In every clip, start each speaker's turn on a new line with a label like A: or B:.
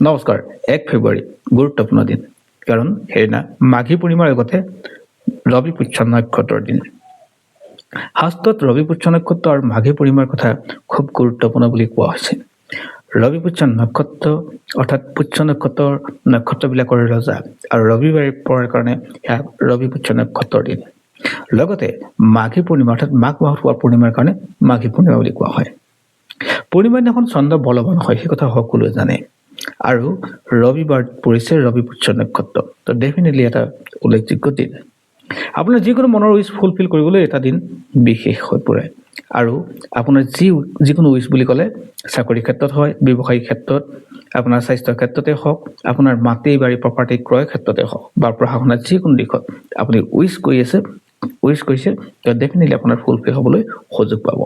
A: নমস্কাৰ 1 ফেব্ৰুৱাৰী গুৰুত্বপূৰ্ণ দিন কাৰণ সেইদিনা মাঘী পূৰ্ণিমাৰ আগতে ৰবি পুষ্য নক্ষত্ৰৰ দিন। শাস্ত্ৰত ৰবি পুষ্য নক্ষত্ৰ আৰু মাঘী পূৰ্ণিমাৰ কথা খুব গুৰুত্বপূৰ্ণ বুলি কোৱা হৈছে। ৰবি পুষ্য নক্ষত্ৰ অৰ্থাৎ পুষ্য নক্ষত্ৰবিলাকৰ ৰজা আৰু ৰবিবাৰে পৰাৰ কাৰণে সেয়া ৰবি পুষ্য নক্ষত্ৰৰ দিন। লগতে মাঘী পূৰ্ণিমা অৰ্থাৎ মাঘ মাহত হোৱা পূৰ্ণিমাৰ কাৰণে মাঘী পূৰ্ণিমা বুলি কোৱা হয়। পূৰ্ণিমাৰ দিনাখন চন্দ্ৰ বলৱান হয়, সেই কথা সকলোৱে জানে। আৰু ৰবিবাৰ পৰিছে ৰবি পুষ্য নক্ষত্ৰ, তো ডেফিনেটলি এটা উল্লেখযোগ্য দিন। আপোনাৰ যিকোনো মনৰ উইচ ফুলফিল কৰিবলৈ এটা দিন বিশেষ হৈ পৰে। আৰু আপোনাৰ যিকোনো উইচ বুলি ক'লে চাকৰি ক্ষেত্ৰত হয়, ব্যৱসায়িক ক্ষেত্ৰত, আপোনাৰ স্বাস্থ্যৰ ক্ষেত্ৰতে হওক, আপোনাৰ মাটি বাৰী প্ৰপাৰ্টি ক্ৰয় ক্ষেত্ৰতে হওক বা পঢ়া শুনাত যিকোনো দিশত আপুনি উইচ কৰিছে তো ডেফিনেটলি আপোনাৰ ফুলফিল হ'বলৈ সুযোগ পাব।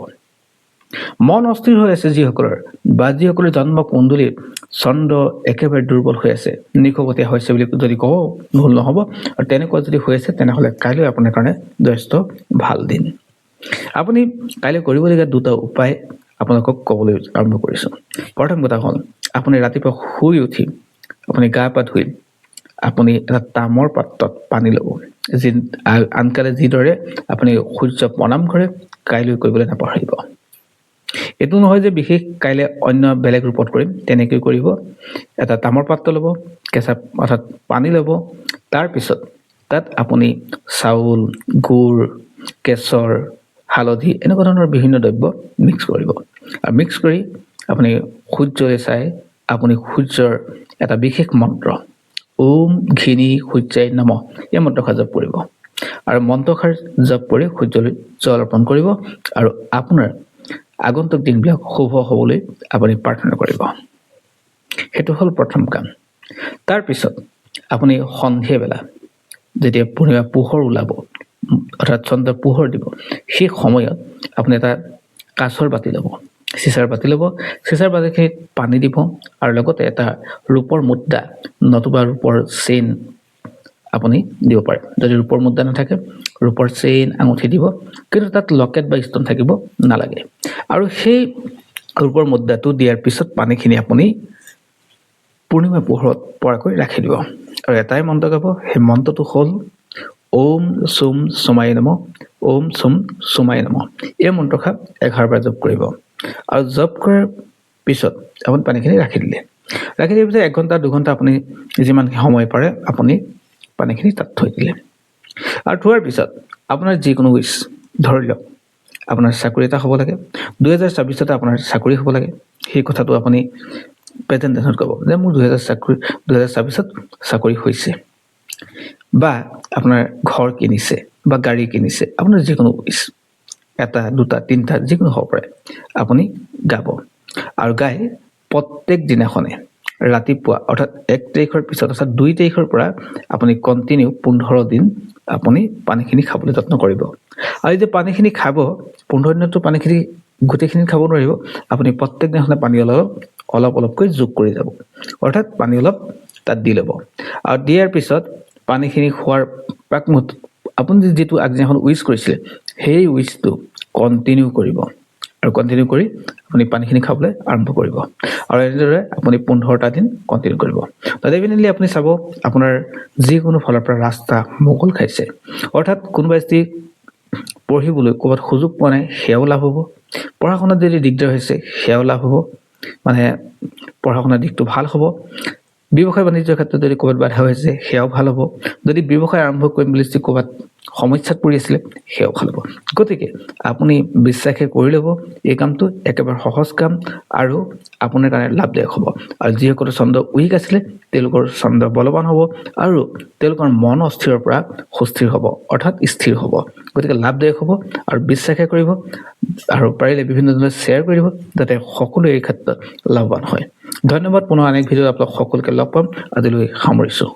A: মন অস্থিৰ হৈ আছে যিসকলৰ জন্ম কুণ্ডলীত চন্দ্ৰ একেবাৰে দুৰ্বল হৈ আছে, নিশবতীয়া হৈছে বুলি যদি কওঁ ভুল নহ'ব। আৰু তেনেকুৱা যদি হৈ আছে তেনেহ'লে কাইলৈ আপোনাৰ কাৰণে যথেষ্ট ভাল দিন। আপুনি কাইলৈ কৰিবলগীয়া দুটা উপায় আপোনালোকক ক'বলৈ আৰম্ভ কৰিছোঁ। প্ৰথম কথা হ'ল আপুনি ৰাতিপুৱা শুই উঠি আপুনি গা পা ধুই আপুনি এটা তামৰ পাত্ৰত পানী ল'ব। আনকালে যিদৰে আপুনি সূৰ্য প্ৰণাম কৰে কাইলৈ কৰিবলৈ নাপাহৰিব। এইটো নহয় যে বিশেষ কাইলৈ অন্য বেলেগ ৰূপত কৰিম, তেনেকৈ কৰিব। এটা তামৰ পাত্ৰ ল'ব, কেঁচা অৰ্থাৎ পানী ল'ব। তাৰপিছত তাত আপুনি চাউল, গুড়, কেশৰ, হালধি এনেকুৱা ধৰণৰ বিভিন্ন দ্ৰব্য মিক্স কৰিব। আৰু মিক্স কৰি আপুনি সূৰ্যলৈ চাই আপুনি সূৰ্যৰ এটা বিশেষ মন্ত্ৰ ওম ঘিনী সূৰ্যায় নমঃ এই মন্ত্ৰষাৰ জপ কৰিব। আৰু মন্ত্ৰষাৰ জপ কৰি সূৰ্যলৈ জল অৰ্পণ কৰিব আৰু আপোনাৰ আগন্তুক দিনবিলাক শুভ হ'বলৈ আপুনি প্ৰাৰ্থনা কৰিব। সেইটো হ'ল প্ৰথম কাম। তাৰপিছত আপুনি সন্ধিয়াবেলা যেতিয়া পূৰ্ণিমা পোহৰ ওলাব অৰ্থাৎ চন্দ্ৰ পোহৰ দিব, সেই সময়ত আপুনি এটা কাঁচৰ বাতি ল'ব, চিচাৰ বাতি ল'ব। চিচাৰ বাতিখিনিত পানী দিব আৰু লগতে এটা ৰূপৰ মুদ্ৰা নতুবা ৰূপৰ চেইন আপুনি দিব পাৰে। যদি ৰূপৰ মুদ্ৰা নাথাকে ৰূপৰ চেইন আঙুঠি দিব, কিন্তু তাত লকেট বা ষ্টন থাকিব নালাগে। আৰু সেই ৰূপৰ মুদ্ৰাটো দিয়াৰ পিছত পানীখিনি আপুনি পূৰ্ণিমা পোহৰত পৰাকৈ ৰাখি দিব আৰু এটাই মন্ত্ৰ গাব। সেই মন্ত্ৰটো হ'ল ওম চুম চুমাই নমঃ, ওম চুম চুমাই নমঃ। এই মন্ত্ৰষাৰ 11 বাৰ জপ কৰিব। আৰু জপ কৰাৰ পিছত আপুনি পানীখিনি ৰাখি দিয়াৰ পিছত 1 ঘণ্টা 2 ঘণ্টা আপুনি যিমান সময় পাৰে আপুনি পানীখিনি তাত থৈ দিলে। আৰু থোৱাৰ পিছত আপোনাৰ যিকোনো উইচ, ধৰি লওক আপোনাৰ চাকৰি এটা হ'ব লাগে, 2024 আপোনাৰ চাকৰি হ'ব লাগে, সেই কথাটো আপুনি প্ৰেজেণ্টেশ্যনত ক'ব যে মোৰ 2024 চাকৰি হৈছে। বা আপোনাৰ ঘৰ কিনিছে বা গাড়ী কিনিছে, আপোনাৰ যিকোনো উইচ 1 2 3 যিকোনো হ'ব পাৰে আপুনি গাব। আৰু গাই প্ৰত্যেক দিনাখনে ৰাতিপুৱা অৰ্থাৎ 1 তাৰিখৰ পিছত অৰ্থাৎ 2 তাৰিখৰ পৰা আপুনি কণ্টিনিউ 15 দিন আপুনি পানীখিনি খাবলৈ যত্ন কৰিব। আৰু যে পানীখিনি খাব 15 দিনতো পানীখিনি গোটেইখিনি খাব নোৱাৰিব। আপুনি প্ৰত্যেক দিনাখনে পানী অলপকৈ যোগ কৰি যাব, অৰ্থাৎ পানী অলপ তাত দি ল'ব। আৰু দিয়াৰ পিছত পানীখিনি খোৱাৰ প্ৰাক মুহূৰ্তত আপুনি যিটো আগদিনাখন উইচ কৰিছিলে সেই উইচটো কণ্টিনিউ কৰিব আৰু কণ্টিনিউ কৰি আপুনি পানীখিনি খাবলৈ আৰম্ভ কৰিব। আৰু এনেদৰে আপুনি 15টা দিন কণ্টিনিউ কৰিব। তো ডেফিনেটলি আপুনি চাব আপোনাৰ যিকোনো ফালৰ পৰা ৰাস্তা মুকল খাইছে। অৰ্থাৎ কোনোবাই যদি পঢ়িবলৈ ক'ৰবাত সুযোগ পোৱা নাই সেয়াও লাভ হ'ব, পঢ়া শুনাত যদি দিগদাৰ হৈছে সেয়াও লাভ হ'ব, মানে পঢ়া শুনাৰ দিশটো ভাল হ'ব। ব্যৱসায় বাণিজ্যৰ ক্ষেত্ৰত যদি ক'ৰবাত বাধা হৈছে সেয়াও ভাল হ'ব। যদি ব্যৱসায় আৰম্ভ কৰিম বুলি যদি ক'ৰবাত সমস্যাত পৰি আছিলে সেয়াও ভাল হ'ব। গতিকে আপুনি বিশ্বাসে কৰি ল'ব, এই কামটো একেবাৰে সহজ কাম আৰু আপোনাৰ কাৰণে লাভদায়ক হ'ব। আৰু যিসকলৰ চন্দ্ৰ উইক আছিলে তেওঁলোকৰ চন্দ্ৰ বলৱান হ'ব আৰু তেওঁলোকৰ মন অস্থিৰৰ পৰা সুস্থিৰ হ'ব অৰ্থাৎ স্থিৰ হ'ব। গতিকে লাভদায়ক হ'ব আৰু বিশ্বাসে কৰিব আৰু পাৰিলে বিভিন্ন ধৰণে শ্বেয়াৰ কৰিব যাতে সকলোৱে এই ক্ষেত্ৰত লাভৱান হয়। ধন্যবাদ। পুনৰ আন এক ভিডিঅ'ত আপোনালোক সকলোকে লগ পাম। আজিলৈ সামৰিছোঁ।